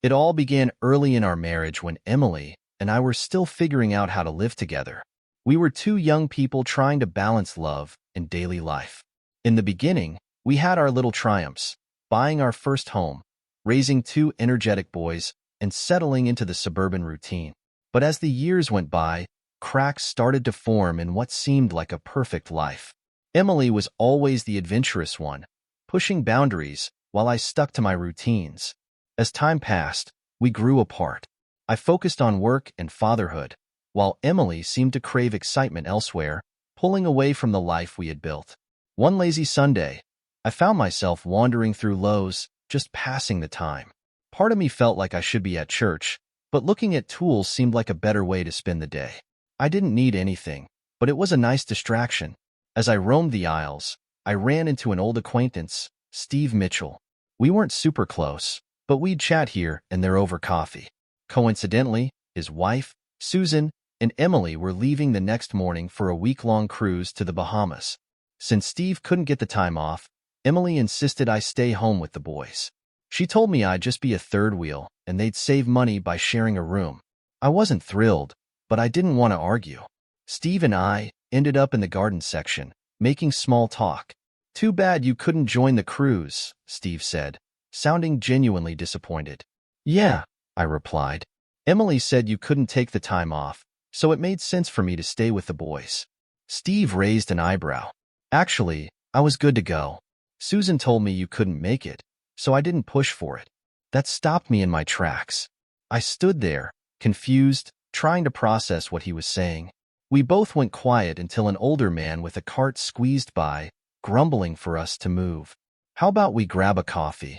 It all began early in our marriage when Emily and I were still figuring out how to live together. We were two young people trying to balance love and daily life. In the beginning, we had our little triumphs, buying our first home, raising two energetic boys, and settling into the suburban routine. But as the years went by, cracks started to form in what seemed like a perfect life. Emily was always the adventurous one, pushing boundaries while I stuck to my routines. As time passed, we grew apart. I focused on work and fatherhood, while Emily seemed to crave excitement elsewhere, pulling away from the life we had built. One lazy Sunday, I found myself wandering through Lowe's, just passing the time. Part of me felt like I should be at church, but looking at tools seemed like a better way to spend the day. I didn't need anything, but it was a nice distraction. As I roamed the aisles, I ran into an old acquaintance, Steve Mitchell. We weren't super close, but we'd chat here and there over coffee. Coincidentally, his wife, Susan, and Emily were leaving the next morning for a week-long cruise to the Bahamas. Since Steve couldn't get the time off, Emily insisted I stay home with the boys. She told me I'd just be a third wheel, and they'd save money by sharing a room. I wasn't thrilled, but I didn't want to argue. Steve and I ended up in the garden section, making small talk. "Too bad you couldn't join the cruise," Steve said, sounding genuinely disappointed. "Yeah," I replied. "Emily said you couldn't take the time off, so it made sense for me to stay with the boys." Steve raised an eyebrow. "Actually, I was good to go. Susan told me you couldn't make it, so I didn't push for it." That stopped me in my tracks. I stood there, confused, trying to process what he was saying. We both went quiet until an older man with a cart squeezed by, grumbling for us to move. "How about we grab a coffee?"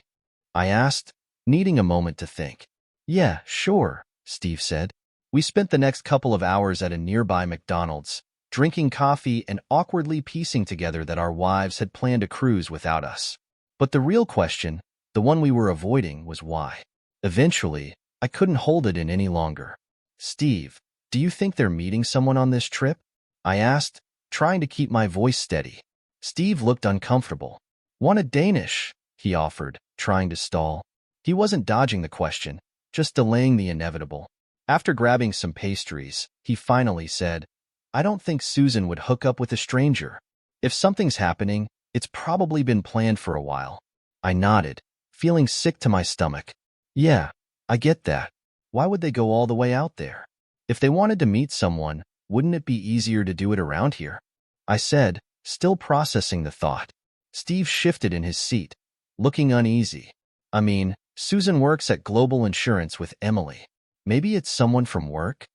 I asked, needing a moment to think. "Yeah, sure," Steve said. We spent the next couple of hours at a nearby McDonald's, drinking coffee and awkwardly piecing together that our wives had planned a cruise without us. But the real question, the one we were avoiding, was why. Eventually, I couldn't hold it in any longer. "Steve, do you think they're meeting someone on this trip?" I asked, trying to keep my voice steady. Steve looked uncomfortable. "Want a Danish?" he offered, trying to stall. He wasn't dodging the question, just delaying the inevitable. After grabbing some pastries, he finally said, "I don't think Susan would hook up with a stranger. If something's happening, it's probably been planned for a while." I nodded, feeling sick to my stomach. "Yeah, I get that. Why would they go all the way out there? If they wanted to meet someone, wouldn't it be easier to do it around here?" I said, still processing the thought. Steve shifted in his seat, looking uneasy. "I mean, Susan works at Global Insurance with Emily. Maybe it's someone from work?"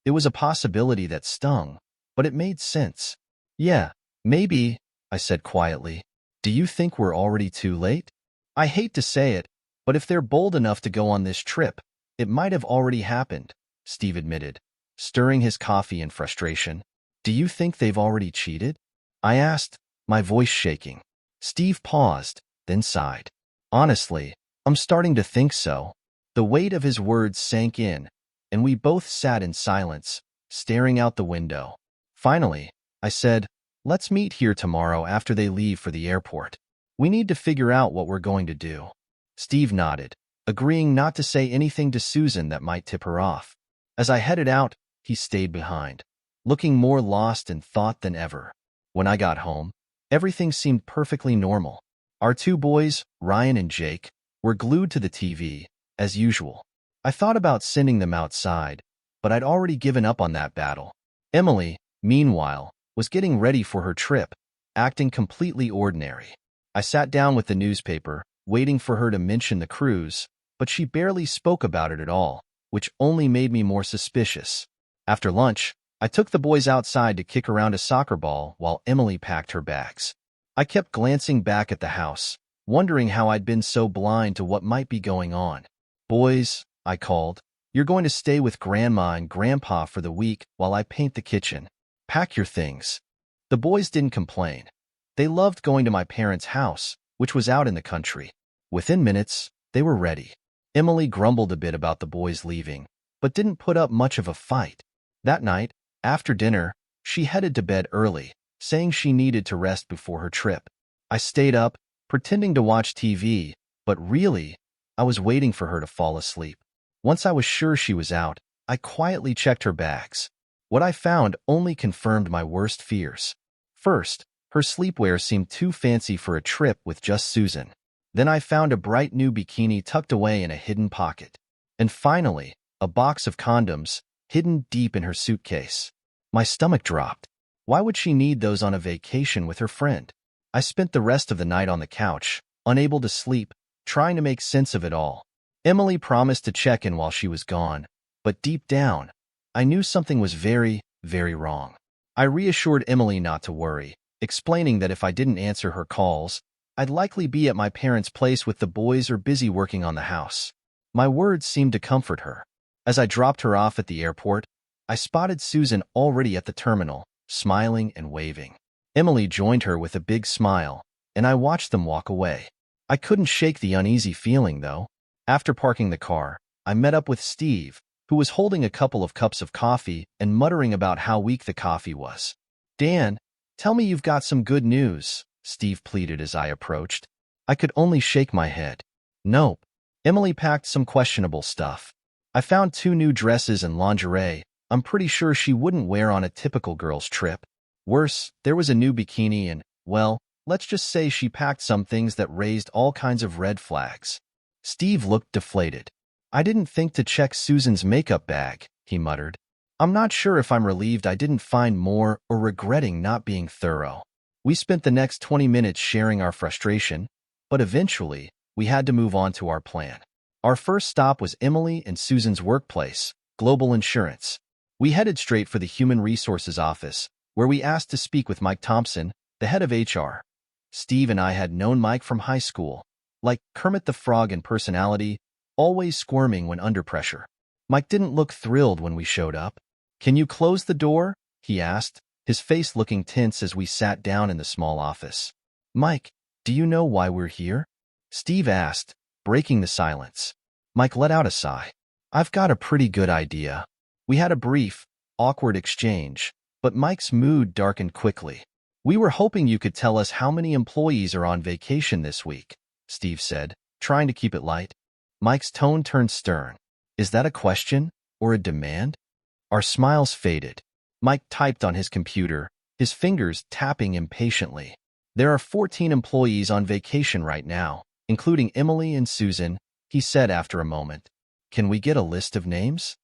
It was a possibility that stung, but it made sense. "Yeah, maybe," I said quietly. "Do you think we're already too late?" I hate to say it, but if they're bold enough to go on this trip, it might have already happened, Steve admitted, stirring his coffee in frustration. "Do you think they've already cheated?" I asked, my voice shaking. Steve paused, then sighed. "Honestly, I'm starting to think so." The weight of his words sank in, and we both sat in silence, staring out the window. Finally, I said, "Let's meet here tomorrow after they leave for the airport. We need to figure out what we're going to do." Steve nodded, agreeing not to say anything to Susan that might tip her off. As I headed out, he stayed behind, looking more lost in thought than ever. When I got home, everything seemed perfectly normal. Our two boys, Ryan and Jake, were glued to the TV, as usual. I thought about sending them outside, but I'd already given up on that battle. Emily, meanwhile, was getting ready for her trip, acting completely ordinary. I sat down with the newspaper, waiting for her to mention the cruise, but she barely spoke about it at all, which only made me more suspicious. After lunch, I took the boys outside to kick around a soccer ball while Emily packed her bags. I kept glancing back at the house, wondering how I'd been so blind to what might be going on. "Boys," I called, "you're going to stay with Grandma and Grandpa for the week while I paint the kitchen. Pack your things." The boys didn't complain. They loved going to my parents' house, which was out in the country. Within minutes, they were ready. Emily grumbled a bit about the boys leaving, but didn't put up much of a fight. That night, after dinner, she headed to bed early, saying she needed to rest before her trip. I stayed up, pretending to watch TV, but really, I was waiting for her to fall asleep. Once I was sure she was out, I quietly checked her bags. What I found only confirmed my worst fears. First, her sleepwear seemed too fancy for a trip with just Susan. Then I found a bright new bikini tucked away in a hidden pocket. And finally, a box of condoms, hidden deep in her suitcase. My stomach dropped. Why would she need those on a vacation with her friend? I spent the rest of the night on the couch, unable to sleep, trying to make sense of it all. Emily promised to check in while she was gone, but deep down, I knew something was very, very wrong. I reassured Emily not to worry, explaining that if I didn't answer her calls, I'd likely be at my parents' place with the boys or busy working on the house. My words seemed to comfort her. As I dropped her off at the airport, I spotted Susan already at the terminal, smiling and waving. Emily joined her with a big smile, and I watched them walk away. I couldn't shake the uneasy feeling, though. After parking the car, I met up with Steve, who was holding a couple of cups of coffee and muttering about how weak the coffee was. "Dan, tell me you've got some good news," Steve pleaded as I approached. I could only shake my head. Nope. Emily packed some questionable stuff. I found 2 new dresses and lingerie I'm pretty sure she wouldn't wear on a typical girl's trip. Worse, there was a new bikini and, well, let's just say she packed some things that raised all kinds of red flags. Steve looked deflated. "I didn't think to check Susan's makeup bag," he muttered. I'm not sure if I'm relieved I didn't find more or regretting not being thorough. We spent the next 20 minutes sharing our frustration, but eventually, we had to move on to our plan. Our first stop was Emily and Susan's workplace, Global Insurance. We headed straight for the Human Resources office, where we asked to speak with Mike Thompson, the head of HR. Steve and I had known Mike from high school, like Kermit the Frog in personality, always squirming when under pressure. Mike didn't look thrilled when we showed up. "Can you close the door?" he asked, his face looking tense as we sat down in the small office. "Mike, do you know why we're here?" Steve asked, breaking the silence. Mike let out a sigh. "I've got a pretty good idea." We had a brief, awkward exchange, but Mike's mood darkened quickly. "We were hoping you could tell us how many employees are on vacation this week," Steve said, trying to keep it light. Mike's tone turned stern. "Is that a question or a demand?" Our smiles faded. Mike typed on his computer, his fingers tapping impatiently. "There are 14 employees on vacation right now, including Emily and Susan," he said after a moment. "Can we get a list of names?"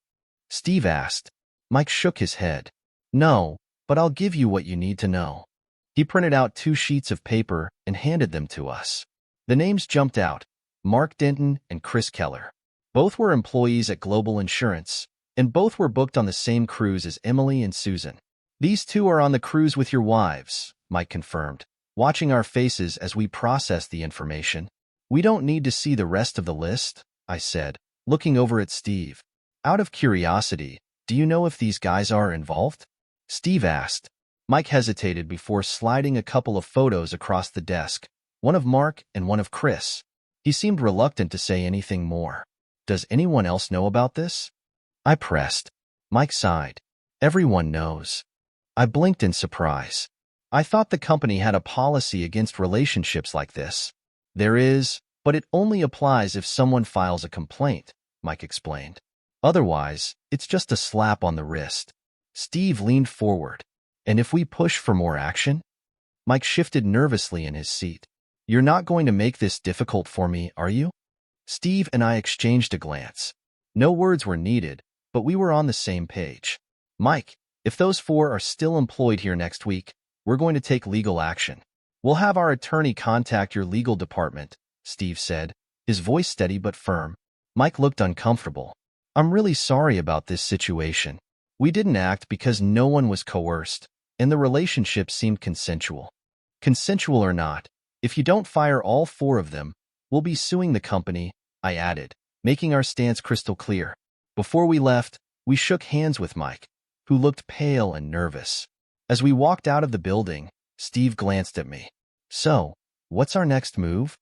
Steve asked. Mike shook his head. "No, but I'll give you what you need to know." He printed out 2 sheets of paper and handed them to us. The names jumped out: Mark Denton and Chris Keller. Both were employees at Global Insurance, and both were booked on the same cruise as Emily and Susan. "These 2 are on the cruise with your wives," Mike confirmed, watching our faces as we processed the information. "We don't need to see the rest of the list," I said, looking over at Steve. "Out of curiosity, do you know if these guys are involved?" Steve asked. Mike hesitated before sliding a couple of photos across the desk, one of Mark and one of Chris. He seemed reluctant to say anything more. "Does anyone else know about this?" I pressed. Mike sighed. "Everyone knows." I blinked in surprise. I thought the company had a policy against relationships like this. "There is, but it only applies if someone files a complaint," Mike explained. "Otherwise, it's just a slap on the wrist." Steve leaned forward. "And if we push for more action?" Mike shifted nervously in his seat. "You're not going to make this difficult for me, are you?" Steve and I exchanged a glance. No words were needed, but we were on the same page. "Mike, if those 4 are still employed here next week, we're going to take legal action. We'll have our attorney contact your legal department," Steve said, his voice steady but firm. Mike looked uncomfortable. "I'm really sorry about this situation. We didn't act because no one was coerced, and the relationship seemed consensual." "Consensual or not, if you don't fire all 4 of them, we'll be suing the company," I added, making our stance crystal clear. Before we left, we shook hands with Mike, who looked pale and nervous. As we walked out of the building, Steve glanced at me. "So, what's our next move?"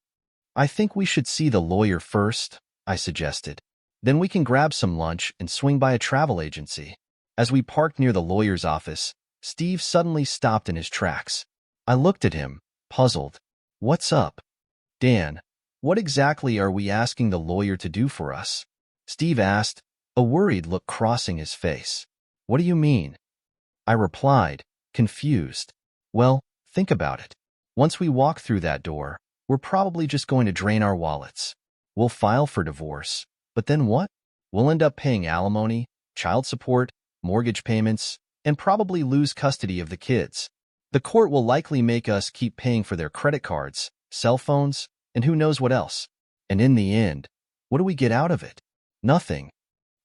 "I think we should see the lawyer first," I suggested. "Then we can grab some lunch and swing by a travel agency." As we parked near the lawyer's office, Steve suddenly stopped in his tracks. I looked at him, puzzled. "What's up?" "Dan, What exactly are we asking the lawyer to do for us? Steve asked, a worried look crossing his face. What do you mean? I replied, confused. Well, think about it. Once we walk through that door, we're probably just going to drain our wallets. We'll file for divorce. But then what? We'll end up paying alimony, child support, mortgage payments, and probably lose custody of the kids. The court will likely make us keep paying for their credit cards, cell phones, and who knows what else. And in the end, what do we get out of it? Nothing.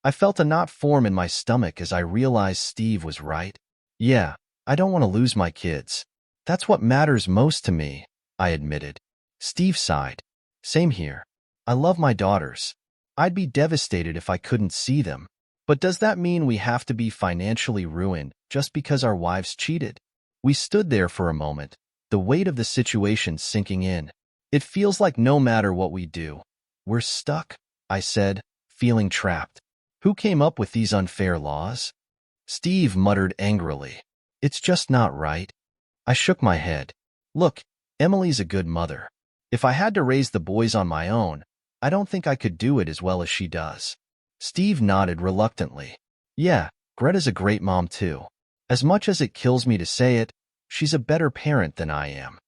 I felt a knot form in my stomach as I realized Steve was right. Yeah, I don't want to lose my kids. That's what matters most to me, I admitted. Steve sighed. Same here. I love my daughters. I'd be devastated if I couldn't see them. But does that mean we have to be financially ruined just because our wives cheated? We stood there for a moment, the weight of the situation sinking in. It feels like no matter what we do, we're stuck, I said, feeling trapped. Who came up with these unfair laws? Steve muttered angrily. It's just not right. I shook my head. Look, Emily's a good mother. If I had to raise the boys on my own, I don't think I could do it as well as she does. Steve nodded reluctantly. Yeah, Greta's a great mom too. As much as it kills me to say it, she's a better parent than I am.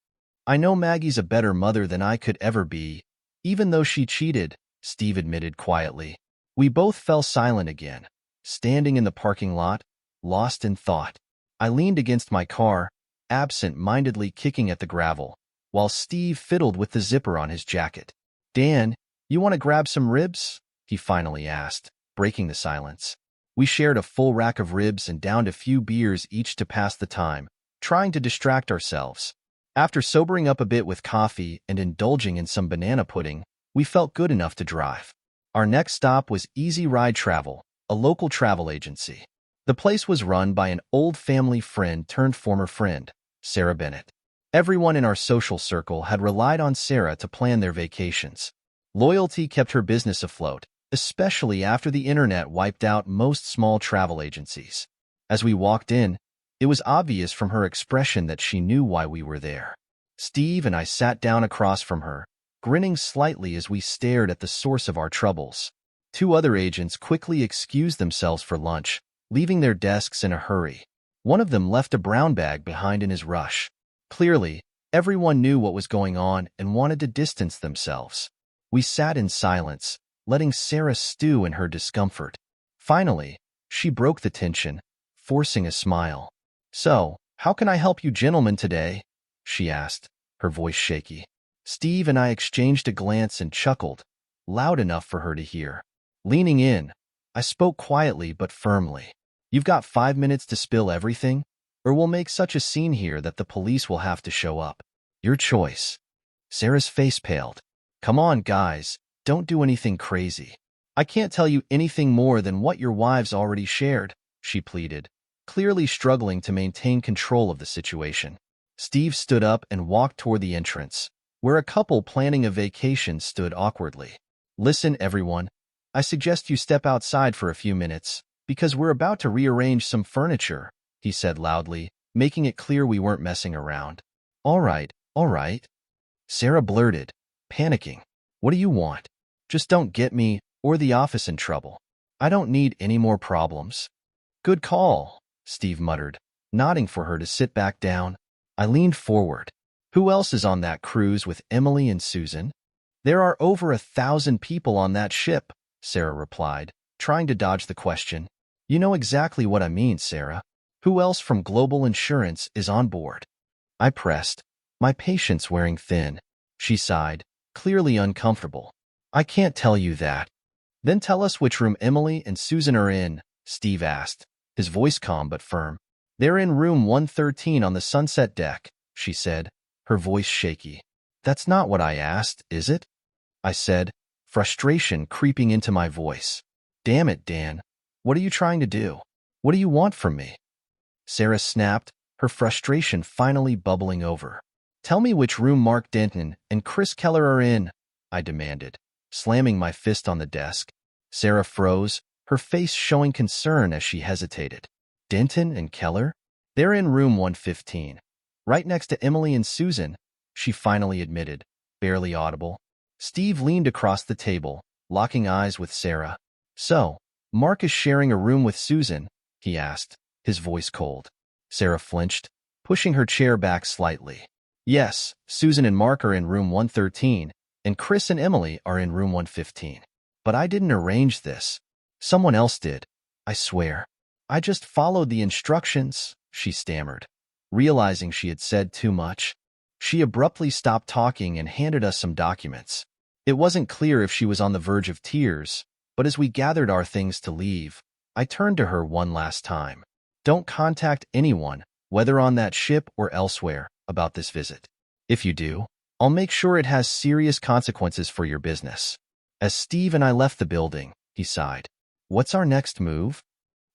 I know Maggie's a better mother than I could ever be, even though she cheated, Steve admitted quietly. We both fell silent again, standing in the parking lot, lost in thought. I leaned against my car, absent-mindedly kicking at the gravel, while Steve fiddled with the zipper on his jacket. Dan, you want to grab some ribs? He finally asked, breaking the silence. We shared a full rack of ribs and downed a few beers each to pass the time, trying to distract ourselves. After sobering up a bit with coffee and indulging in some banana pudding, we felt good enough to drive. Our next stop was Easy Ride Travel, a local travel agency. The place was run by an old family friend turned former friend, Sarah Bennett. Everyone in our social circle had relied on Sarah to plan their vacations. Loyalty kept her business afloat, especially after the internet wiped out most small travel agencies. As we walked in, it was obvious from her expression that she knew why we were there. Steve and I sat down across from her, grinning slightly as we stared at the source of our troubles. Two other agents quickly excused themselves for lunch, leaving their desks in a hurry. One of them left a brown bag behind in his rush. Clearly, everyone knew what was going on and wanted to distance themselves. We sat in silence, letting Sarah stew in her discomfort. Finally, she broke the tension, forcing a smile. So, how can I help you gentlemen today? She asked, her voice shaky. Steve and I exchanged a glance and chuckled, loud enough for her to hear. Leaning in, I spoke quietly but firmly. You've got 5 minutes to spill everything, or we'll make such a scene here that the police will have to show up. Your choice. Sarah's face paled. Come on, guys, don't do anything crazy. I can't tell you anything more than what your wives already shared, she pleaded, clearly struggling to maintain control of the situation. Steve stood up and walked toward the entrance, where a couple planning a vacation stood awkwardly. Listen, everyone, I suggest you step outside for a few minutes, because we're about to rearrange some furniture, he said loudly, making it clear we weren't messing around. All right, Sarah blurted, panicking. What do you want? Just don't get me or the office in trouble. I don't need any more problems. Good call, Steve muttered, nodding for her to sit back down. I leaned forward. Who else is on that cruise with Emily and Susan? There are over 1,000 people on that ship, Sarah replied, trying to dodge the question. You know exactly what I mean, Sarah. Who else from Global Insurance is on board? I pressed, my patience wearing thin. She sighed, clearly uncomfortable. I can't tell you that. Then tell us which room Emily and Susan are in, Steve asked, his voice calm but firm. They're in room 113 on the sunset deck, she said, her voice shaky. That's not what I asked, is it? I said, frustration creeping into my voice. Damn it, Dan. What are you trying to do? What do you want from me? Sarah snapped, her frustration finally bubbling over. Tell me which room Mark Denton and Chris Keller are in, I demanded, slamming my fist on the desk. Sarah froze, her face showing concern as she hesitated. Denton and Keller? They're in room 115. Right next to Emily and Susan, she finally admitted, barely audible. Steve leaned across the table, locking eyes with Sarah. "So, Mark is sharing a room with Susan?" he asked, his voice cold. Sarah flinched, pushing her chair back slightly. "Yes, Susan and Mark are in room 113, and Chris and Emily are in room 115. But I didn't arrange this. Someone else did, I swear. I just followed the instructions," she stammered, realizing she had said too much. She abruptly stopped talking and handed us some documents. It wasn't clear if she was on the verge of tears, but as we gathered our things to leave, I turned to her one last time. "Don't contact anyone, whether on that ship or elsewhere, about this visit. If you do, I'll make sure it has serious consequences for your business." As Steve and I left the building, he sighed. "What's our next move?"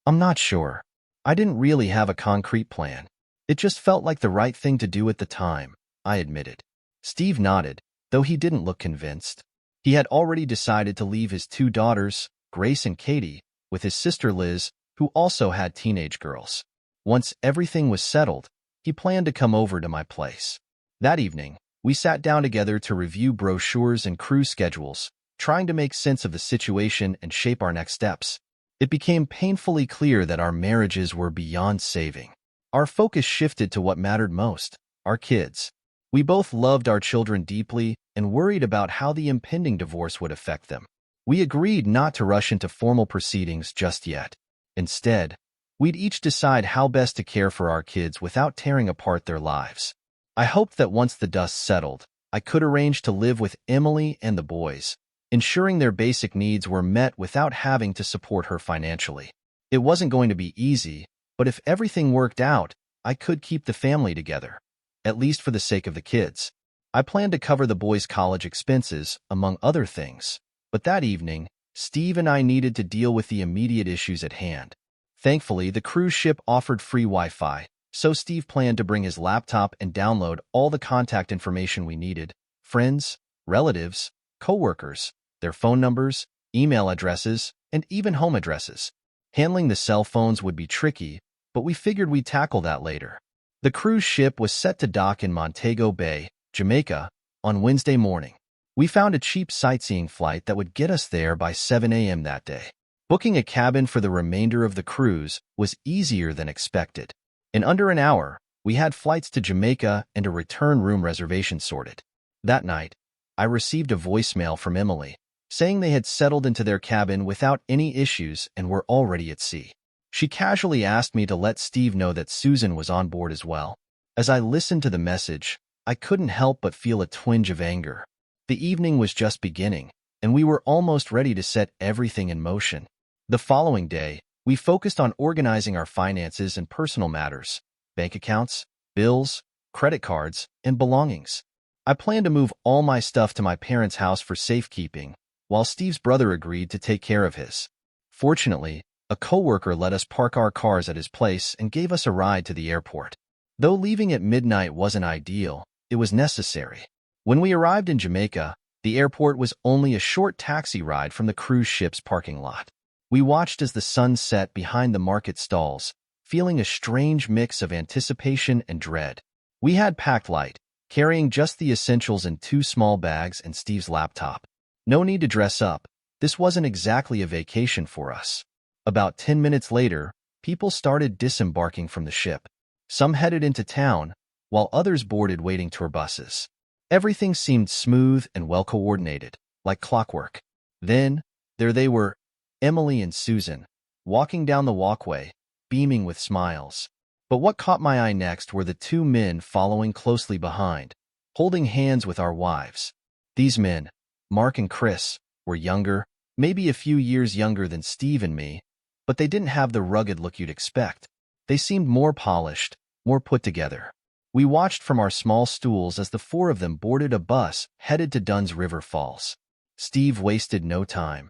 "I'm not sure. I didn't really have a concrete plan. It just felt like the right thing to do at the time," I admitted. Steve nodded, though he didn't look convinced. He had already decided to leave his 2 daughters, Grace and Katie, with his sister Liz, who also had teenage girls. Once everything was settled, he planned to come over to my place. That evening, we sat down together to review brochures and cruise schedules, trying to make sense of the situation and shape our next steps. It became painfully clear that our marriages were beyond saving. Our focus shifted to what mattered most, our kids. We both loved our children deeply and worried about how the impending divorce would affect them. We agreed not to rush into formal proceedings just yet. Instead, we'd each decide how best to care for our kids without tearing apart their lives. I hoped that once the dust settled, I could arrange to live with Emily and the boys, ensuring their basic needs were met without having to support her financially. It wasn't going to be easy, but if everything worked out, I could keep the family together, at least for the sake of the kids. I planned to cover the boys' college expenses, among other things, but that evening, Steve and I needed to deal with the immediate issues at hand. Thankfully, the cruise ship offered free Wi-Fi, so Steve planned to bring his laptop and download all the contact information we needed: friends, relatives, coworkers, their phone numbers, email addresses, and even home addresses. Handling the cell phones would be tricky, but we figured we'd tackle that later. The cruise ship was set to dock in Montego Bay, Jamaica, on Wednesday morning. We found a cheap sightseeing flight that would get us there by 7 a.m. that day. Booking a cabin for the remainder of the cruise was easier than expected. In under an hour, we had flights to Jamaica and a return room reservation sorted. That night, I received a voicemail from Emily, saying they had settled into their cabin without any issues and were already at sea. She casually asked me to let Steve know that Susan was on board as well. As I listened to the message, I couldn't help but feel a twinge of anger. The evening was just beginning, and we were almost ready to set everything in motion. The following day, we focused on organizing our finances and personal matters: bank accounts, bills, credit cards, and belongings. I planned to move all my stuff to my parents' house for safekeeping, while Steve's brother agreed to take care of his. Fortunately, a coworker let us park our cars at his place and gave us a ride to the airport. Though leaving at midnight wasn't ideal, it was necessary. When we arrived in Jamaica, the airport was only a short taxi ride from the cruise ship's parking lot. We watched as the sun set behind the market stalls, feeling a strange mix of anticipation and dread. We had packed light, carrying just the essentials in 2 small bags and Steve's laptop. No need to dress up. This wasn't exactly a vacation for us. About 10 minutes later, people started disembarking from the ship. Some headed into town, while others boarded waiting tour buses. Everything seemed smooth and well-coordinated, like clockwork. Then, there they were, Emily and Susan, walking down the walkway, beaming with smiles. But what caught my eye next were the 2 men following closely behind, holding hands with our wives. These men, Mark and Chris, were younger, maybe a few years younger than Steve and me, but they didn't have the rugged look you'd expect. They seemed more polished, more put together. We watched from our small stools as the 4 of them boarded a bus headed to Dunn's River Falls. Steve wasted no time.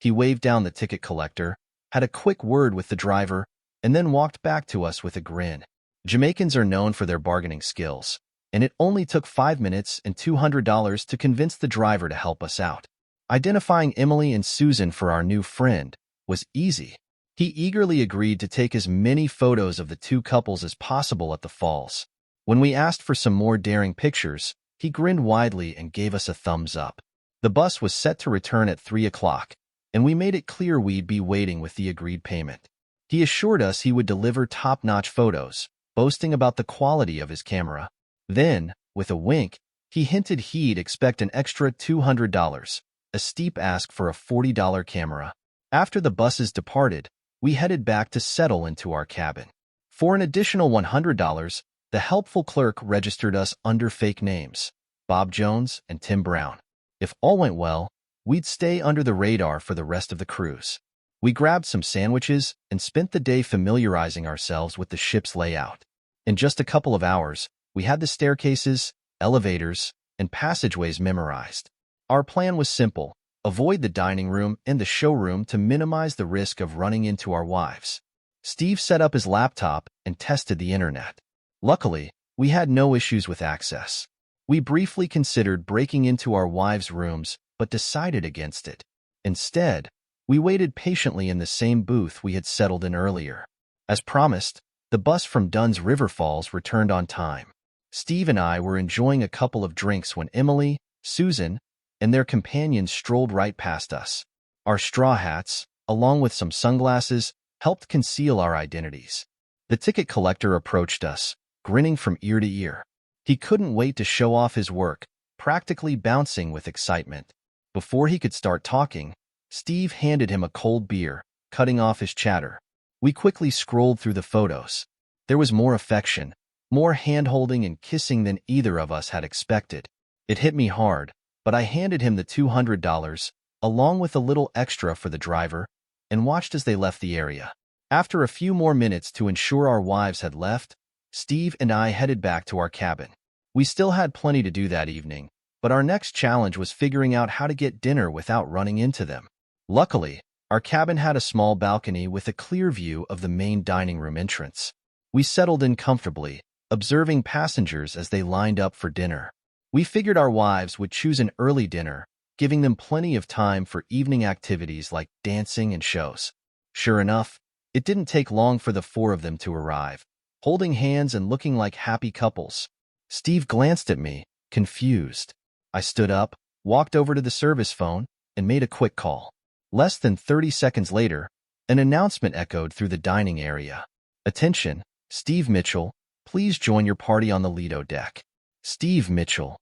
He waved down the ticket collector, had a quick word with the driver, and then walked back to us with a grin. Jamaicans are known for their bargaining skills, and it only took 5 minutes and $200 to convince the driver to help us out. Identifying Emily and Susan for our new friend was easy. He eagerly agreed to take as many photos of the 2 couples as possible at the falls. When we asked for some more daring pictures, he grinned widely and gave us a thumbs up. The bus was set to return at 3 o'clock, and we made it clear we'd be waiting with the agreed payment. He assured us he would deliver top-notch photos, boasting about the quality of his camera. Then, with a wink, he hinted he'd expect an extra $200, a steep ask for a $40 camera. After the buses departed, we headed back to settle into our cabin. For an additional $100, the helpful clerk registered us under fake names, Bob Jones and Tim Brown. If all went well, we'd stay under the radar for the rest of the cruise. We grabbed some sandwiches and spent the day familiarizing ourselves with the ship's layout. In just a couple of hours, we had the staircases, elevators, and passageways memorized. Our plan was simple: avoid the dining room and the showroom to minimize the risk of running into our wives. Steve set up his laptop and tested the internet. Luckily, we had no issues with access. We briefly considered breaking into our wives' rooms, but decided against it. Instead, we waited patiently in the same booth we had settled in earlier. As promised, the bus from Dunn's River Falls returned on time. Steve and I were enjoying a couple of drinks when Emily, Susan, and their companions strolled right past us. Our straw hats, along with some sunglasses, helped conceal our identities. The ticket collector approached us, grinning from ear to ear. He couldn't wait to show off his work, practically bouncing with excitement. Before he could start talking, Steve handed him a cold beer, cutting off his chatter. We quickly scrolled through the photos. There was more affection, more hand-holding and kissing than either of us had expected. It hit me hard, but I handed him the $200, along with a little extra for the driver, and watched as they left the area. After a few more minutes to ensure our wives had left, Steve and I headed back to our cabin. We still had plenty to do that evening, but our next challenge was figuring out how to get dinner without running into them. Luckily, our cabin had a small balcony with a clear view of the main dining room entrance. We settled in comfortably, observing passengers as they lined up for dinner. We figured our wives would choose an early dinner, giving them plenty of time for evening activities like dancing and shows. Sure enough, it didn't take long for the four of them to arrive, holding hands and looking like happy couples. Steve glanced at me, confused. I stood up, walked over to the service phone, and made a quick call. Less than 30 seconds later, an announcement echoed through the dining area. "Attention, Steve Mitchell, please join your party on the Lido deck." Steve Mitchell.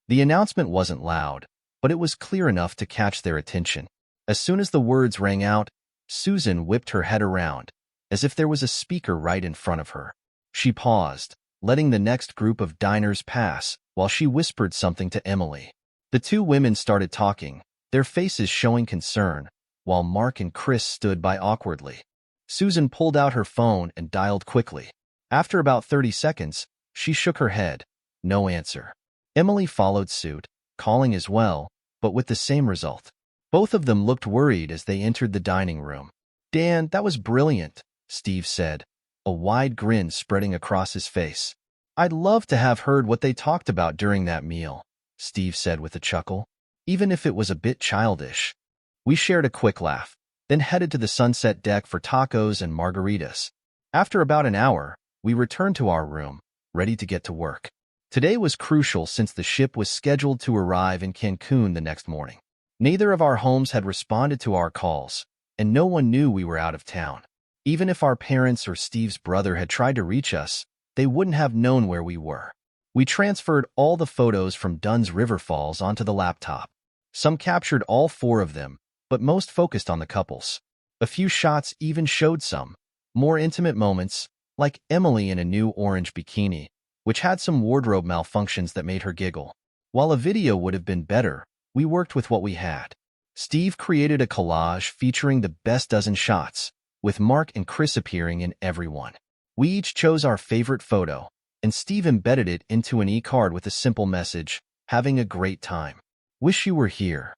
The announcement wasn't loud, but it was clear enough to catch their attention. As soon as the words rang out, Susan whipped her head around, as if there was a speaker right in front of her. She paused, letting the next group of diners pass, while she whispered something to Emily. The two women started talking, their faces showing concern, while Mark and Chris stood by awkwardly. Susan pulled out her phone and dialed quickly. After about 30 seconds, she shook her head. No answer. Emily followed suit, calling as well, but with the same result. Both of them looked worried as they entered the dining room. "Dan, that was brilliant," Steve said, a wide grin spreading across his face. "I'd love to have heard what they talked about during that meal," Steve said with a chuckle, even if it was a bit childish. We shared a quick laugh, then headed to the sunset deck for tacos and margaritas. After about an hour, we returned to our room, ready to get to work. Today was crucial since the ship was scheduled to arrive in Cancun the next morning. Neither of our homes had responded to our calls, and no one knew we were out of town. Even if our parents or Steve's brother had tried to reach us, they wouldn't have known where we were. We transferred all the photos from Dunn's River Falls onto the laptop. Some captured all four of them, but most focused on the couples. A few shots even showed some more intimate moments, like Emily in a new orange bikini, which had some wardrobe malfunctions that made her giggle. While a video would have been better, we worked with what we had. Steve created a collage featuring the best dozen shots, with Mark and Chris appearing in every one. We each chose our favorite photo, and Steve embedded it into an e-card with a simple message: "Having a great time. Wish you were here."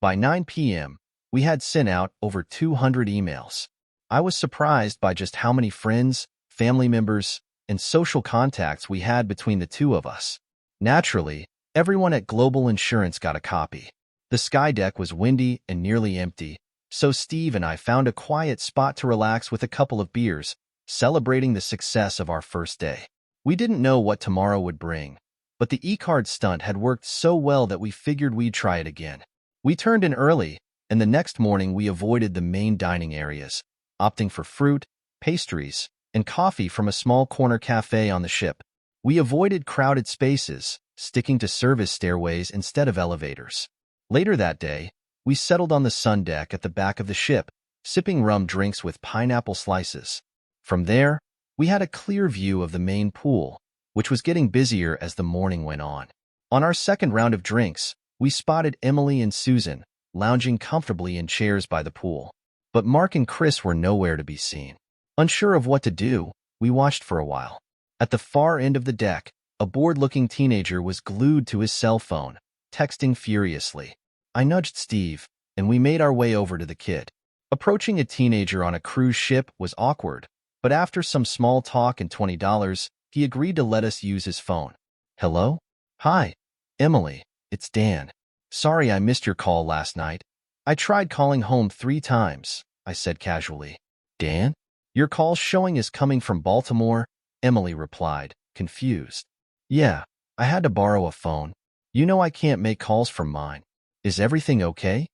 By 9 p.m., we had sent out over 200 emails. I was surprised by just how many friends, family members, and social contacts we had between the two of us. Naturally, everyone at Global Insurance got a copy. The sky deck was windy and nearly empty, so Steve and I found a quiet spot to relax with a couple of beers, celebrating the success of our first day. We didn't know what tomorrow would bring, but the e-card stunt had worked so well that we figured we'd try it again. We turned in early, and the next morning we avoided the main dining areas, opting for fruit, pastries, and coffee from a small corner cafe on the ship. We avoided crowded spaces, sticking to service stairways instead of elevators. Later that day, we settled on the sun deck at the back of the ship, sipping rum drinks with pineapple slices. From there, we had a clear view of the main pool, which was getting busier as the morning went on. On our second round of drinks, we spotted Emily and Susan lounging comfortably in chairs by the pool. But Mark and Chris were nowhere to be seen. Unsure of what to do, we watched for a while. At the far end of the deck, a bored-looking teenager was glued to his cell phone, texting furiously. I nudged Steve, and we made our way over to the kid. Approaching a teenager on a cruise ship was awkward, but after some small talk and $20, he agreed to let us use his phone. Hello? Hi, Emily, it's Dan. Sorry I missed your call last night. I tried calling home 3 times, I said casually. Dan? Your call's showing is coming from Baltimore, Emily replied, confused. Yeah, I had to borrow a phone. You know I can't make calls from mine. Is everything okay?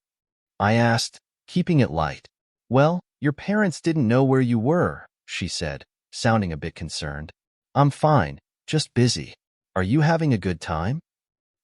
I asked, keeping it light. Well, your parents didn't know where you were, she said, sounding a bit concerned. I'm fine, just busy. Are you having a good time?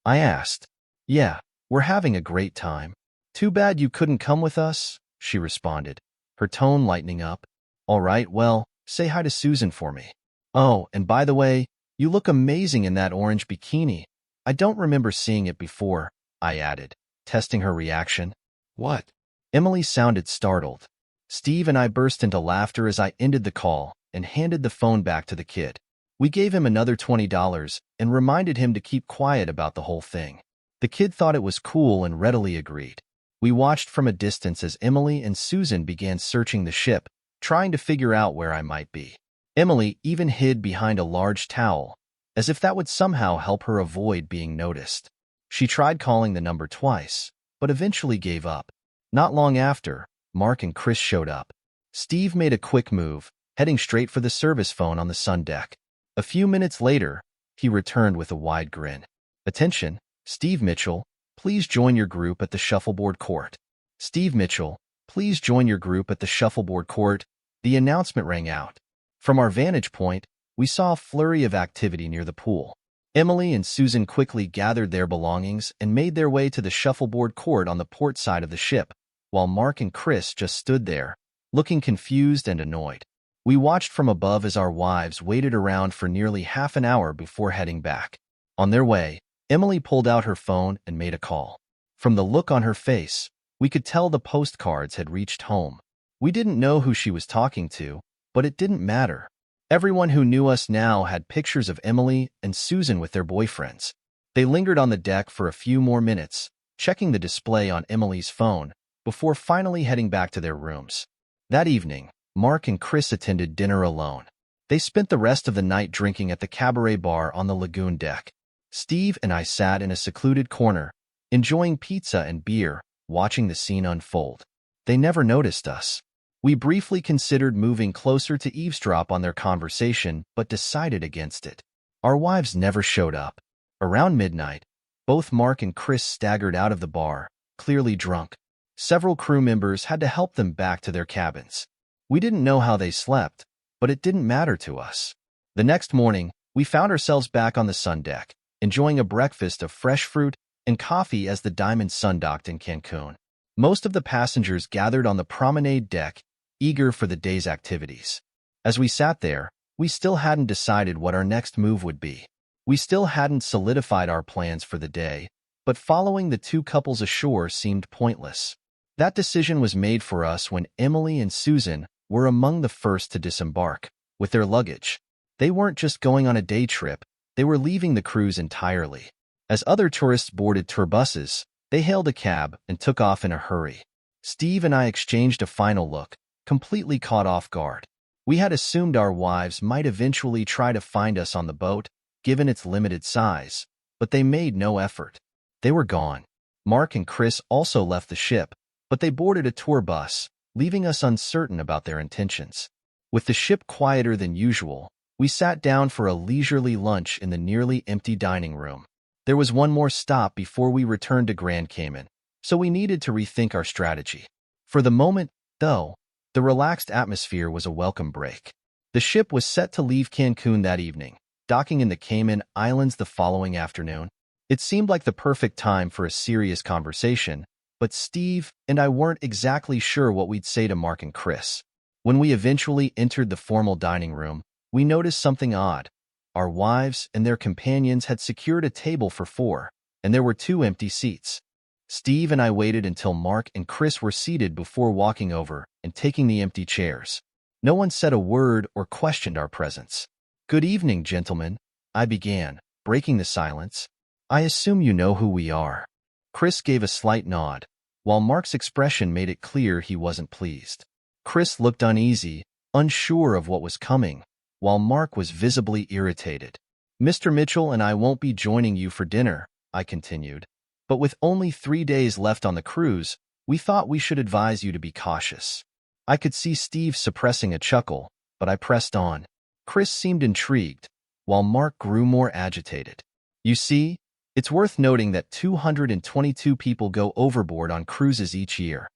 I asked. Yeah, we're having a great time. Too bad you couldn't come with us, she responded, her tone lightening up. All right, well, say hi to Susan for me. Oh, and by the way, you look amazing in that orange bikini. I don't remember seeing it before, I added, testing her reaction. What? Emily sounded startled. Steve and I burst into laughter as I ended the call and handed the phone back to the kid. We gave him another $20 and reminded him to keep quiet about the whole thing. The kid thought it was cool and readily agreed. We watched from a distance as Emily and Susan began searching the ship, trying to figure out where I might be. Emily even hid behind a large towel, as if that would somehow help her avoid being noticed. She tried calling the number twice, but eventually gave up. Not long after, Mark and Chris showed up. Steve made a quick move, heading straight for the service phone on the sun deck. A few minutes later, he returned with a wide grin. Attention, Steve Mitchell, please join your group at the shuffleboard court. Steve Mitchell, please join your group at the shuffleboard court. The announcement rang out. From our vantage point, we saw a flurry of activity near the pool. Emily and Susan quickly gathered their belongings and made their way to the shuffleboard court on the port side of the ship, while Mark and Chris just stood there, looking confused and annoyed. We watched from above as our wives waited around for nearly half an hour before heading back. On their way, Emily pulled out her phone and made a call. From the look on her face, we could tell the postcards had reached home. We didn't know who she was talking to, but it didn't matter. Everyone who knew us now had pictures of Emily and Susan with their boyfriends. They lingered on the deck for a few more minutes, checking the display on Emily's phone, before finally heading back to their rooms. That evening, Mark and Chris attended dinner alone. They spent the rest of the night drinking at the cabaret bar on the lagoon deck. Steve and I sat in a secluded corner, enjoying pizza and beer, watching the scene unfold. They never noticed us. We briefly considered moving closer to eavesdrop on their conversation, but decided against it. Our wives never showed up. Around midnight, both Mark and Chris staggered out of the bar, clearly drunk. Several crew members had to help them back to their cabins. We didn't know how they slept, but it didn't matter to us. The next morning, we found ourselves back on the sun deck, enjoying a breakfast of fresh fruit and coffee as the Diamond Sun docked in Cancun. Most of the passengers gathered on the promenade deck, eager for the day's activities. As we sat there, we still hadn't decided what our next move would be. We still hadn't solidified our plans for the day, but following the two couples ashore seemed pointless. That decision was made for us when Emily and Susan were among the first to disembark, with their luggage. They weren't just going on a day trip, they were leaving the cruise entirely. As other tourists boarded tour buses, they hailed a cab and took off in a hurry. Steve and I exchanged a final look, completely caught off guard. We had assumed our wives might eventually try to find us on the boat, given its limited size, but they made no effort. They were gone. Mark and Chris also left the ship, but they boarded a tour bus, leaving us uncertain about their intentions. With the ship quieter than usual, we sat down for a leisurely lunch in the nearly empty dining room. There was one more stop before we returned to Grand Cayman, so we needed to rethink our strategy. For the moment, though, the relaxed atmosphere was a welcome break. The ship was set to leave Cancun that evening, docking in the Cayman Islands the following afternoon. It seemed like the perfect time for a serious conversation, but Steve and I weren't exactly sure what we'd say to Mark and Chris. When we eventually entered the formal dining room, we noticed something odd. Our wives and their companions had secured a table for 4, and there were 2 empty seats. Steve and I waited until Mark and Chris were seated before walking over and taking the empty chairs. No one said a word or questioned our presence. "Good evening, gentlemen," I began, breaking the silence. "I assume you know who we are." Chris gave a slight nod, while Mark's expression made it clear he wasn't pleased. Chris looked uneasy, unsure of what was coming, while Mark was visibly irritated. "Mr. Mitchell and I won't be joining you for dinner," I continued. "But with only 3 days left on the cruise, we thought we should advise you to be cautious." I could see Steve suppressing a chuckle, but I pressed on. Chris seemed intrigued, while Mark grew more agitated. "You see, it's worth noting that 222 people go overboard on cruises each year,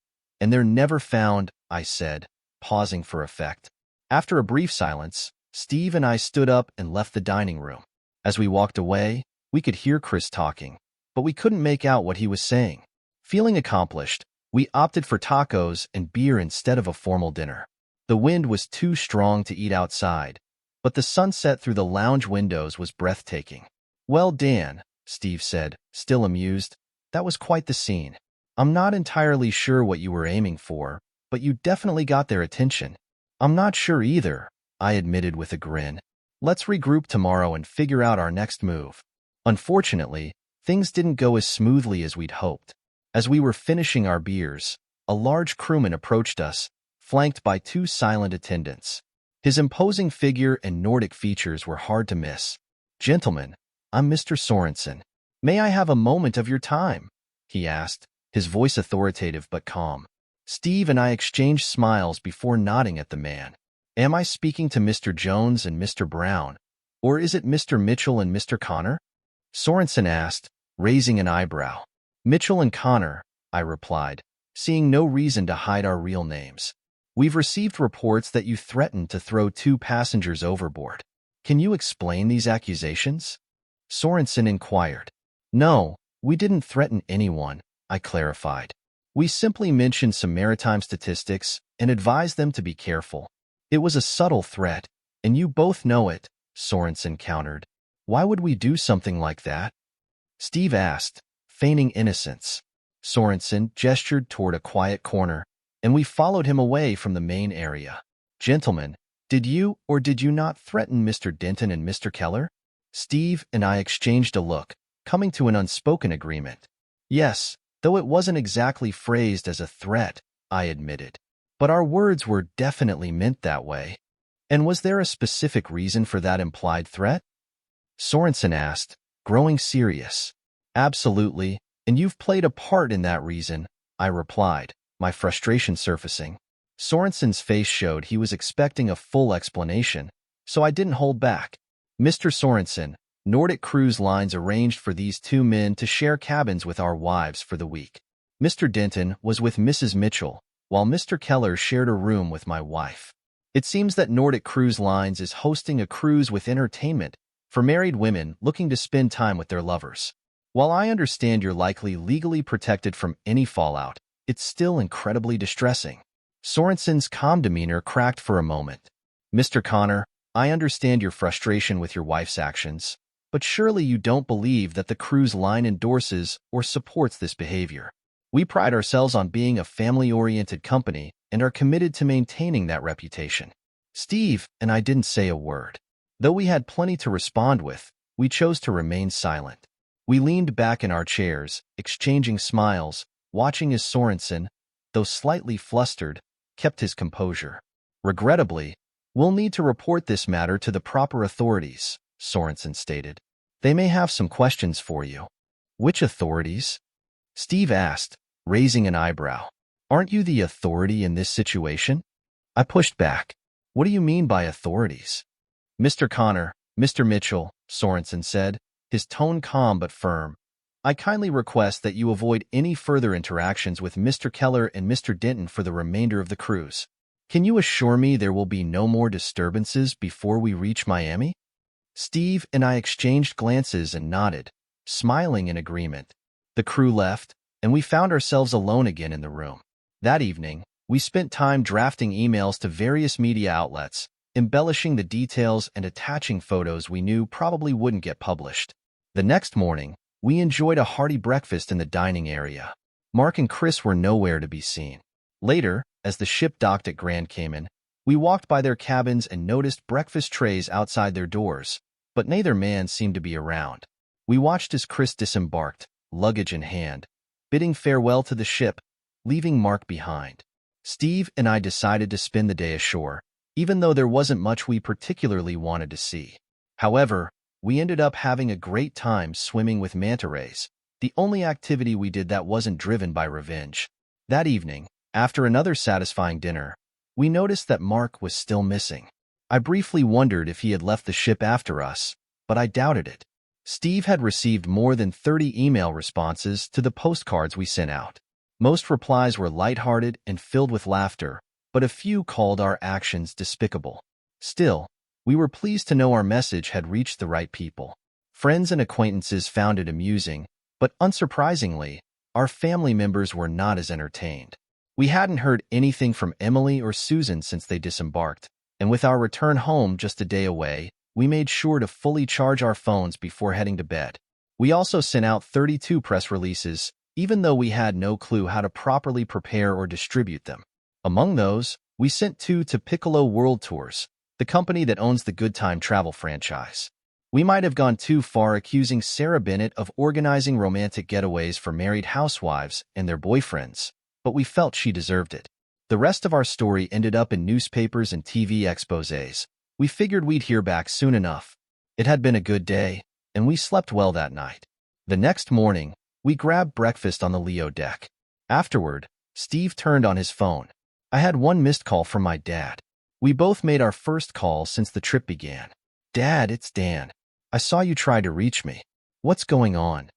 and they're never found," I said, pausing for effect. After a brief silence, Steve and I stood up and left the dining room. As we walked away, we could hear Chris talking, but we couldn't make out what he was saying. Feeling accomplished, we opted for tacos and beer instead of a formal dinner. The wind was too strong to eat outside, but the sunset through the lounge windows was breathtaking. "Well, Dan," Steve said, still amused, "that was quite the scene. I'm not entirely sure what you were aiming for, but you definitely got their attention." "I'm not sure either," I admitted with a grin. "Let's regroup tomorrow and figure out our next move." Unfortunately, things didn't go as smoothly as we'd hoped. As we were finishing our beers, a large crewman approached us, flanked by 2 silent attendants. His imposing figure and Nordic features were hard to miss. "Gentlemen, I'm Mr. Sorensen. May I have a moment of your time?" he asked, his voice authoritative but calm. Steve and I exchanged smiles before nodding at the man. "Am I speaking to Mr. Jones and Mr. Brown, or is it Mr. Mitchell and Mr. Connor?" Sorensen asked, raising an eyebrow. "Mitchell and Connor," I replied, seeing no reason to hide our real names. "We've received reports that you threatened to throw 2 passengers overboard. Can you explain these accusations?" Sorensen inquired. "No, we didn't threaten anyone," I clarified. "We simply mentioned some maritime statistics and advised them to be careful. It was a subtle threat, and you both know it," Sorensen countered. "Why would we do something like that?" Steve asked, feigning innocence. Sorensen gestured toward a quiet corner, and we followed him away from the main area. "Gentlemen, did you or did you not threaten Mr. Denton and Mr. Keller?" Steve and I exchanged a look, coming to an unspoken agreement. "Yes, though it wasn't exactly phrased as a threat," I admitted. "But our words were definitely meant that way." "And was there a specific reason for that implied threat?" Sorensen asked, growing serious. "Absolutely, and you've played a part in that reason," I replied, my frustration surfacing. Sorensen's face showed he was expecting a full explanation, so I didn't hold back. "Mr. Sorensen, Nordic Cruise Lines arranged for these 2 men to share cabins with our wives for the week. Mr. Denton was with Mrs. Mitchell, while Mr. Keller shared a room with my wife. It seems that Nordic Cruise Lines is hosting a cruise with entertainment for married women looking to spend time with their lovers. While I understand you're likely legally protected from any fallout, it's still incredibly distressing." Sorensen's calm demeanor cracked for a moment. "Mr. Connor, I understand your frustration with your wife's actions, but surely you don't believe that the cruise line endorses or supports this behavior. We pride ourselves on being a family-oriented company and are committed to maintaining that reputation." Steve and I didn't say a word. Though we had plenty to respond with, we chose to remain silent. We leaned back in our chairs, exchanging smiles, watching as Sorensen, though slightly flustered, kept his composure. "Regrettably, we'll need to report this matter to the proper authorities," Sorensen stated. "They may have some questions for you." "Which authorities?" Steve asked, raising an eyebrow. "Aren't you the authority in this situation?" I pushed back. "What do you mean by authorities?" "Mr. Connor, Mr. Mitchell," Sorensen said, his tone calm but firm. I kindly request that you avoid any further interactions with Mr. Keller and Mr. Denton for the remainder of the cruise. Can you assure me there will be no more disturbances before we reach Miami?" Steve and I exchanged glances and nodded, smiling in agreement. The crew left, and we found ourselves alone again in the room. That evening, we spent time drafting emails to various media outlets, embellishing the details and attaching photos we knew probably wouldn't get published. The next morning, we enjoyed a hearty breakfast in the dining area. Mark and Chris were nowhere to be seen. Later, as the ship docked at Grand Cayman, we walked by their cabins and noticed breakfast trays outside their doors, but neither man seemed to be around. We watched as Chris disembarked, luggage in hand, bidding farewell to the ship, leaving Mark behind. Steve and I decided to spend the day ashore, even though there wasn't much we particularly wanted to see. However, we ended up having a great time swimming with manta rays, the only activity we did that wasn't driven by revenge. That evening, after another satisfying dinner, we noticed that Mark was still missing. I briefly wondered if he had left the ship after us, but I doubted it. Steve had received more than 30 email responses to the postcards we sent out. Most replies were lighthearted and filled with laughter, but a few called our actions despicable. Still, we were pleased to know our message had reached the right people. Friends and acquaintances found it amusing, but unsurprisingly, our family members were not as entertained. We hadn't heard anything from Emily or Susan since they disembarked, and with our return home just a day away, we made sure to fully charge our phones before heading to bed. We also sent out 32 press releases, even though we had no clue how to properly prepare or distribute them. Among those, we sent 2 to Piccolo World Tours, the company that owns the Good Time travel franchise. We might have gone too far accusing Sarah Bennett of organizing romantic getaways for married housewives and their boyfriends, but we felt she deserved it. The rest of our story ended up in newspapers and TV exposés. We figured we'd hear back soon enough. It had been a good day, and we slept well that night. The next morning, we grabbed breakfast on the Leo deck. Afterward, Steve turned on his phone. I had one missed call from my dad. We both made our first call since the trip began. "Dad, it's Dan. I saw you try to reach me. What's going on?"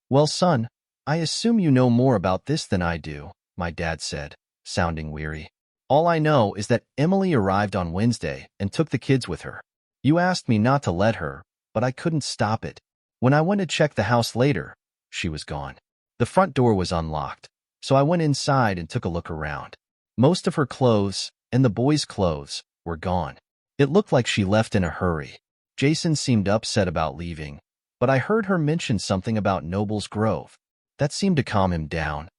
"Well, son, I assume you know more about this than I do," my dad said, sounding weary. "All I know is that Emily arrived on Wednesday and took the kids with her. You asked me not to let her, but I couldn't stop it. When I went to check the house later, she was gone. The front door was unlocked, so I went inside and took a look around. Most of her clothes, and the boys' clothes, were gone. It looked like she left in a hurry. Jason seemed upset about leaving, but I heard her mention something about Noble's Grove. That seemed to calm him down."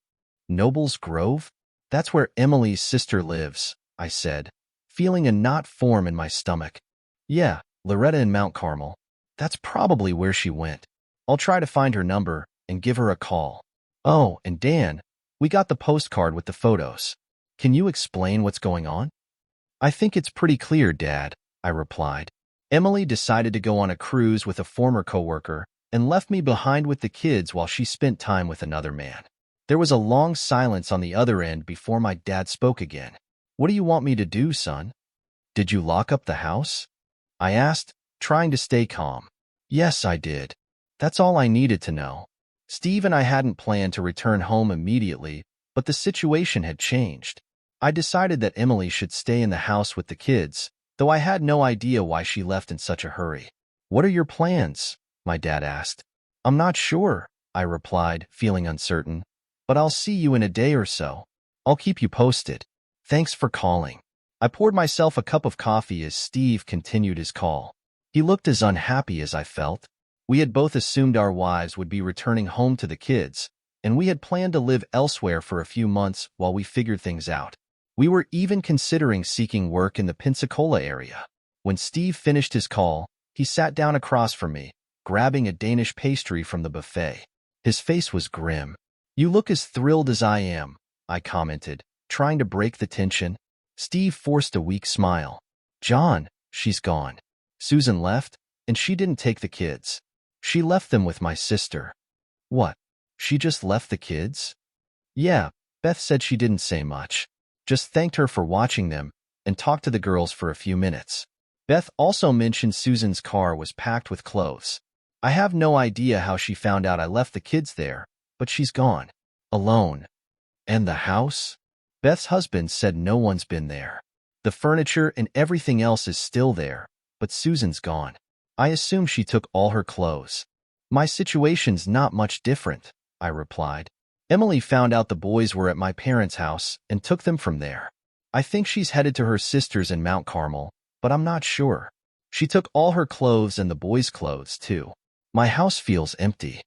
"Noble's Grove? That's where Emily's sister lives," I said, feeling a knot form in my stomach. "Yeah, Loretta in Mount Carmel. That's probably where she went. I'll try to find her number and give her a call. Oh, and Dan, we got the postcard with the photos. Can you explain what's going on?" "I think it's pretty clear, Dad," I replied. "Emily decided to go on a cruise with a former coworker and left me behind with the kids while she spent time with another man." There was a long silence on the other end before my dad spoke again. "What do you want me to do, son?" "Did you lock up the house?" I asked, trying to stay calm. "Yes, I did. That's all I needed to know." Steve and I hadn't planned to return home immediately, but the situation had changed. I decided that Emily should stay in the house with the kids, though I had no idea why she left in such a hurry. "What are your plans?" my dad asked. "I'm not sure," I replied, feeling uncertain. "But I'll see you in a day or so. I'll keep you posted. Thanks for calling." I poured myself a cup of coffee as Steve continued his call. He looked as unhappy as I felt. We had both assumed our wives would be returning home to the kids, and we had planned to live elsewhere for a few months while we figured things out. We were even considering seeking work in the Pensacola area. When Steve finished his call, he sat down across from me, grabbing a Danish pastry from the buffet. His face was grim. "You look as thrilled as I am," I commented, trying to break the tension. Steve forced a weak smile. "John, she's gone. Susan left, and she didn't take the kids. She left them with my sister." "What? She just left the kids?" "Yeah, Beth said she didn't say much. Just thanked her for watching them and talked to the girls for a few minutes. Beth also mentioned Susan's car was packed with clothes. I have no idea how she found out I left the kids there, but she's gone. Alone. And the house? Beth's husband said no one's been there. The furniture and everything else is still there, but Susan's gone. I assume she took all her clothes. My situation's not much different, I replied. Emily found out the boys were at my parents' house and took them from there. I think she's headed to her sister's in Mount Carmel, but I'm not sure. She took all her clothes and the boys' clothes, too. My house feels empty.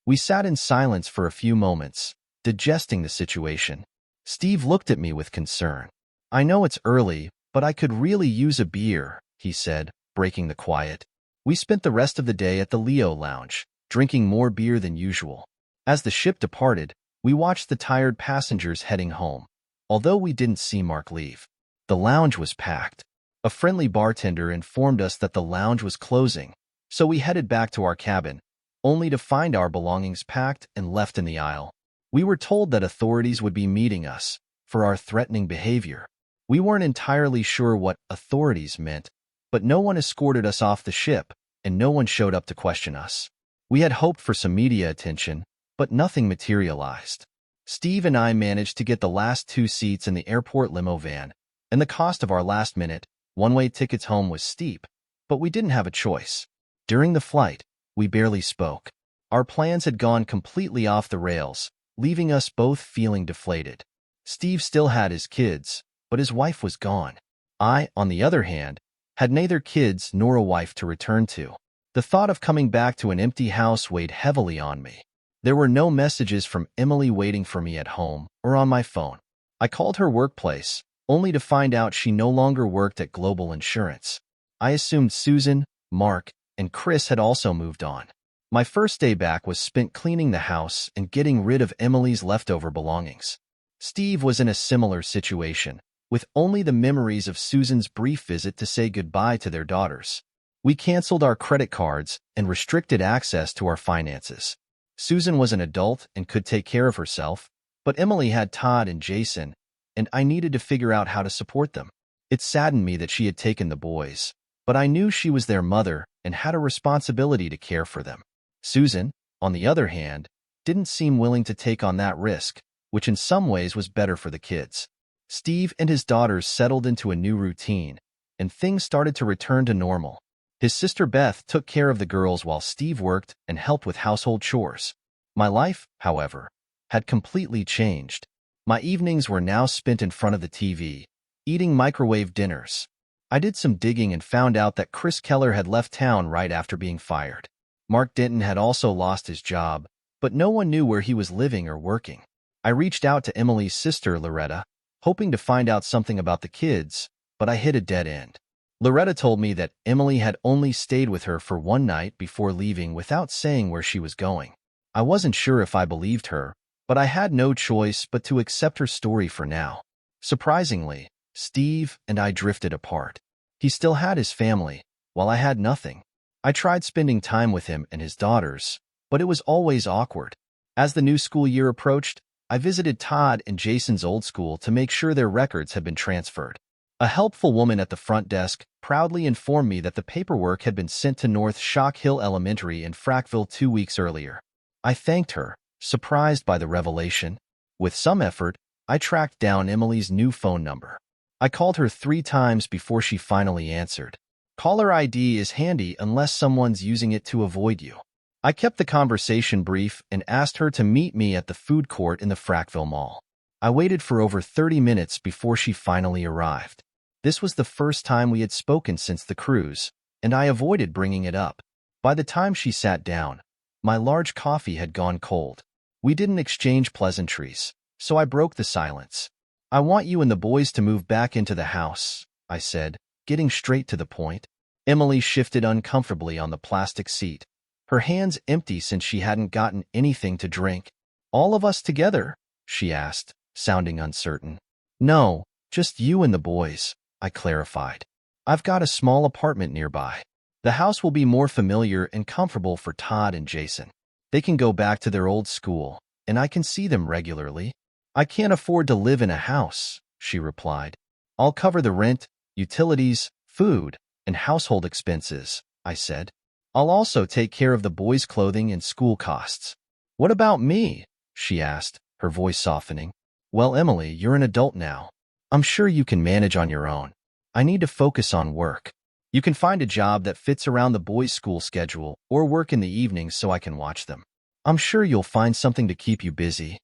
We sat in silence for a few moments, digesting the situation. Steve looked at me with concern. I know it's early, but I could really use a beer, he said, breaking the quiet. We spent the rest of the day at the Leo Lounge, drinking more beer than usual. As the ship departed, we watched the tired passengers heading home. Although we didn't see Mark leave, the lounge was packed. A friendly bartender informed us that the lounge was closing, so we headed back to our cabin, only to find our belongings packed and left in the aisle. We were told that authorities would be meeting us for our threatening behavior. We weren't entirely sure what authorities meant, but no one escorted us off the ship, and no one showed up to question us. We had hoped for some media attention, but nothing materialized. Steve and I managed to get the last 2 seats in the airport limo van, and the cost of our last-minute, one-way tickets home was steep, but we didn't have a choice. During the flight, we barely spoke. Our plans had gone completely off the rails, leaving us both feeling deflated. Steve still had his kids, but his wife was gone. I, on the other hand, had neither kids nor a wife to return to. The thought of coming back to an empty house weighed heavily on me. There were no messages from Emily waiting for me at home or on my phone. I called her workplace, only to find out she no longer worked at Global Insurance. I assumed Susan, Mark, and Chris had also moved on. My first day back was spent cleaning the house and getting rid of Emily's leftover belongings. Steve was in a similar situation, with only the memories of Susan's brief visit to say goodbye to their daughters. We canceled our credit cards and restricted access to our finances. Susan was an adult and could take care of herself, but Emily had Todd and Jason, and I needed to figure out how to support them. It saddened me that she had taken the boys, but I knew she was their mother and had a responsibility to care for them. Susan, on the other hand, didn't seem willing to take on that risk, which in some ways was better for the kids. Steve and his daughters settled into a new routine, and things started to return to normal. His sister Beth took care of the girls while Steve worked and helped with household chores. My life, however, had completely changed. My evenings were now spent in front of the TV, eating microwave dinners. I did some digging and found out that Chris Keller had left town right after being fired. Mark Denton had also lost his job, but no one knew where he was living or working. I reached out to Emily's sister, Loretta, hoping to find out something about the kids, but I hit a dead end. Loretta told me that Emily had only stayed with her for one night before leaving without saying where she was going. I wasn't sure if I believed her, but I had no choice but to accept her story for now. Surprisingly, Steve and I drifted apart. He still had his family, while I had nothing. I tried spending time with him and his daughters, but it was always awkward. As the new school year approached, I visited Todd and Jason's old school to make sure their records had been transferred. A helpful woman at the front desk proudly informed me that the paperwork had been sent to North Shock Hill Elementary in Frackville 2 weeks earlier. I thanked her, surprised by the revelation. With some effort, I tracked down Emily's new phone number. I called her 3 times before she finally answered. Caller ID is handy unless someone's using it to avoid you. I kept the conversation brief and asked her to meet me at the food court in the Frackville Mall. I waited for over 30 minutes before she finally arrived. This was the first time we had spoken since the cruise, and I avoided bringing it up. By the time she sat down, my large coffee had gone cold. We didn't exchange pleasantries, so I broke the silence. I want you and the boys to move back into the house, I said, getting straight to the point. Emily shifted uncomfortably on the plastic seat, her hands empty since she hadn't gotten anything to drink. All of us together? She asked, sounding uncertain. No, just you and the boys, I clarified. I've got a small apartment nearby. The house will be more familiar and comfortable for Todd and Jason. They can go back to their old school, and I can see them regularly. I can't afford to live in a house, she replied. I'll cover the rent, utilities, food, and household expenses, I said. I'll also take care of the boys' clothing and school costs. What about me? She asked, her voice softening. Well, Emily, you're an adult now. I'm sure you can manage on your own. I need to focus on work. You can find a job that fits around the boys' school schedule or work in the evenings so I can watch them. I'm sure you'll find something to keep you busy.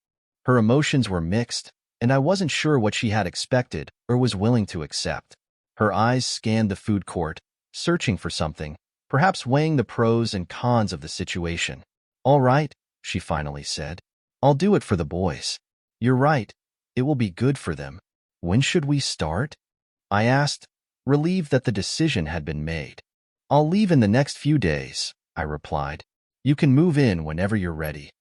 Her emotions were mixed, and I wasn't sure what she had expected or was willing to accept. Her eyes scanned the food court, searching for something, perhaps weighing the pros and cons of the situation. All right, she finally said. I'll do it for the boys. You're right. It will be good for them. When should we start? I asked, relieved that the decision had been made. I'll leave in the next few days, I replied. You can move in whenever you're ready.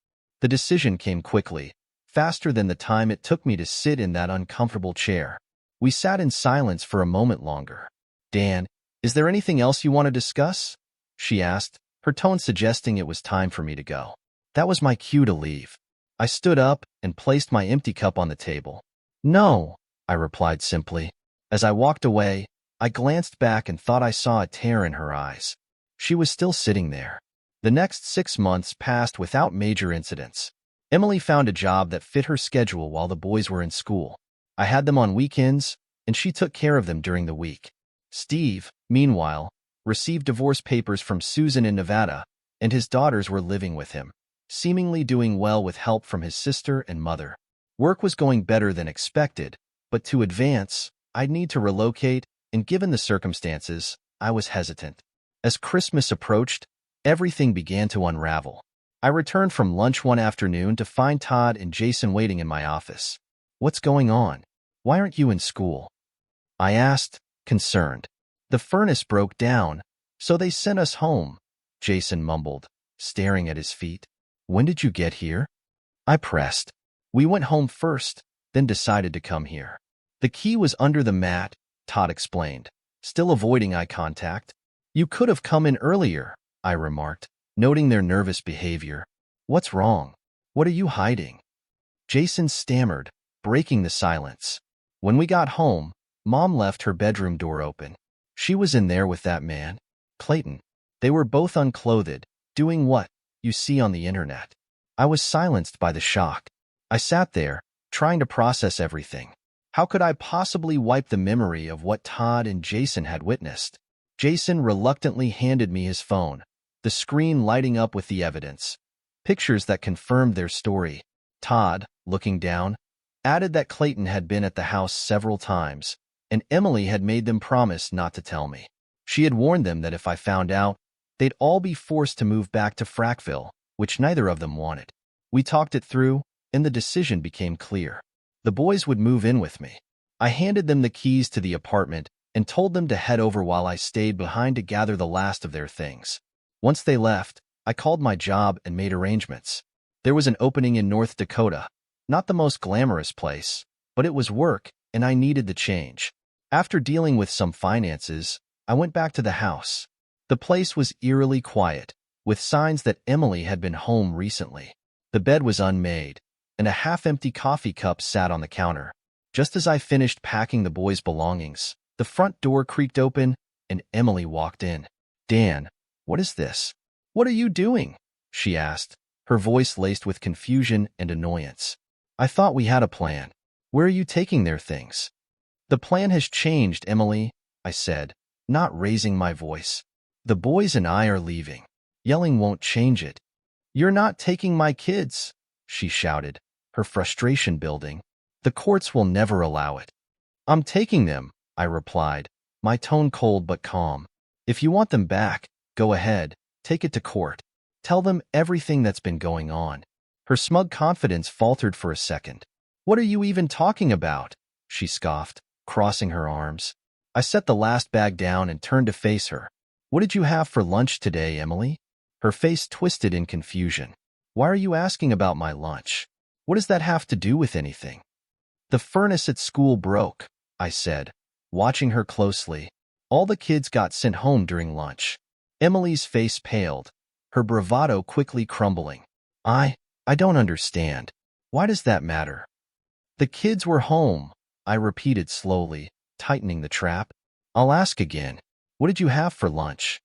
The decision came quickly, faster than the time it took me to sit in that uncomfortable chair. We sat in silence for a moment longer. Dan, is there anything else you want to discuss? She asked, her tone suggesting it was time for me to go. That was my cue to leave. I stood up and placed my empty cup on the table. No, I replied simply. As I walked away, I glanced back and thought I saw a tear in her eyes. She was still sitting there. The next 6 months passed without major incidents. Emily found a job that fit her schedule while the boys were in school. I had them on weekends, and she took care of them during the week. Steve, meanwhile, received divorce papers from Susan in Nevada, and his daughters were living with him, seemingly doing well with help from his sister and mother. Work was going better than expected, but to advance, I'd need to relocate, and given the circumstances, I was hesitant. As Christmas approached, everything began to unravel. I returned from lunch one afternoon to find Todd and Jason waiting in my office. What's going on? Why aren't you in school? I asked, concerned. The furnace broke down, so they sent us home, Jason mumbled, staring at his feet. When did you get here? I pressed. We went home first, then decided to come here. The key was under the mat, Todd explained, still avoiding eye contact. You could have come in earlier, I remarked, noting their nervous behavior. What's wrong? What are you hiding? Jason stammered, breaking the silence. When we got home, Mom left her bedroom door open. She was in there with that man, Clayton. They were both unclothed, doing what you see on the internet. I was silenced by the shock. I sat there, trying to process everything. How could I possibly wipe the memory of what Todd and Jason had witnessed? Jason reluctantly handed me his phone, the screen lighting up with the evidence. Pictures that confirmed their story. Todd, looking down, added that Clayton had been at the house several times, and Emily had made them promise not to tell me. She had warned them that if I found out, they'd all be forced to move back to Frackville, which neither of them wanted. We talked it through, and the decision became clear. The boys would move in with me. I handed them the keys to the apartment and told them to head over while I stayed behind to gather the last of their things. Once they left, I called my job and made arrangements. There was an opening in North Dakota, not the most glamorous place, but it was work, and I needed the change. After dealing with some finances, I went back to the house. The place was eerily quiet, with signs that Emily had been home recently. The bed was unmade, and a half-empty coffee cup sat on the counter. Just as I finished packing the boys' belongings, the front door creaked open, and Emily walked in. Dan, what is this? What are you doing? She asked, her voice laced with confusion and annoyance. I thought we had a plan. Where are you taking their things? The plan has changed, Emily, I said, not raising my voice. The boys and I are leaving. Yelling won't change it. You're not taking my kids, she shouted, her frustration building. The courts will never allow it. I'm taking them, I replied, my tone cold but calm. If you want them back, go ahead, take it to court. Tell them everything that's been going on. Her smug confidence faltered for a second. What are you even talking about? She scoffed, crossing her arms. I set the last bag down and turned to face her. What did you have for lunch today, Emily? Her face twisted in confusion. Why are you asking about my lunch? What does that have to do with anything? The furnace at school broke, I said, watching her closely. All the kids got sent home during lunch. Emily's face paled, her bravado quickly crumbling. I don't understand. Why does that matter? The kids were home, I repeated slowly, tightening the trap. I'll ask again. What did you have for lunch?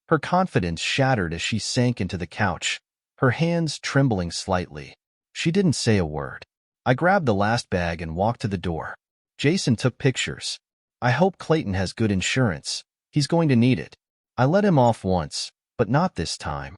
Her confidence shattered as she sank into the couch, her hands trembling slightly. She didn't say a word. I grabbed the last bag and walked to the door. Jason took pictures. I hope Clayton has good insurance. He's going to need it. I let him off once, but not this time.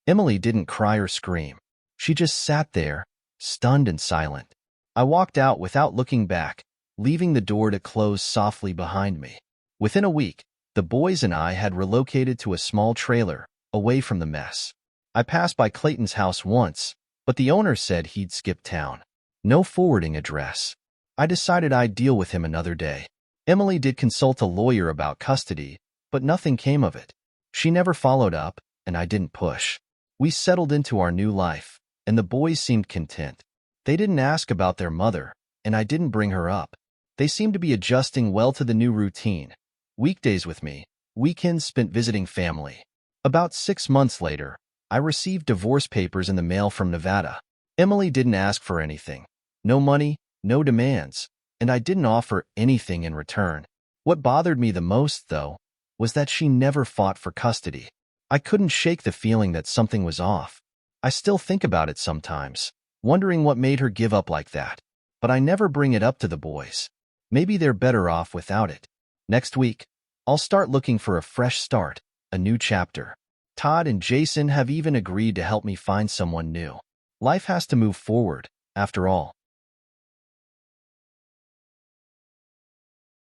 Emily didn't cry or scream. She just sat there, stunned and silent. I walked out without looking back, leaving the door to close softly behind me. Within a week, the boys and I had relocated to a small trailer, away from the mess. I passed by Clayton's house once, but the owner said he'd skipped town. No forwarding address. I decided I'd deal with him another day. Emily did consult a lawyer about custody, but nothing came of it. She never followed up, and I didn't push. We settled into our new life, and the boys seemed content. They didn't ask about their mother, and I didn't bring her up. They seemed to be adjusting well to the new routine. Weekdays with me, weekends spent visiting family. About 6 months later, I received divorce papers in the mail from Nevada. Emily didn't ask for anything. No money, no demands, and I didn't offer anything in return. What bothered me the most, though, was that she never fought for custody. I couldn't shake the feeling that something was off. I still think about it sometimes, wondering what made her give up like that. But I never bring it up to the boys. Maybe they're better off without it. Next week, I'll start looking for a fresh start, a new chapter. Todd and Jason have even agreed to help me find someone new. Life has to move forward, after all.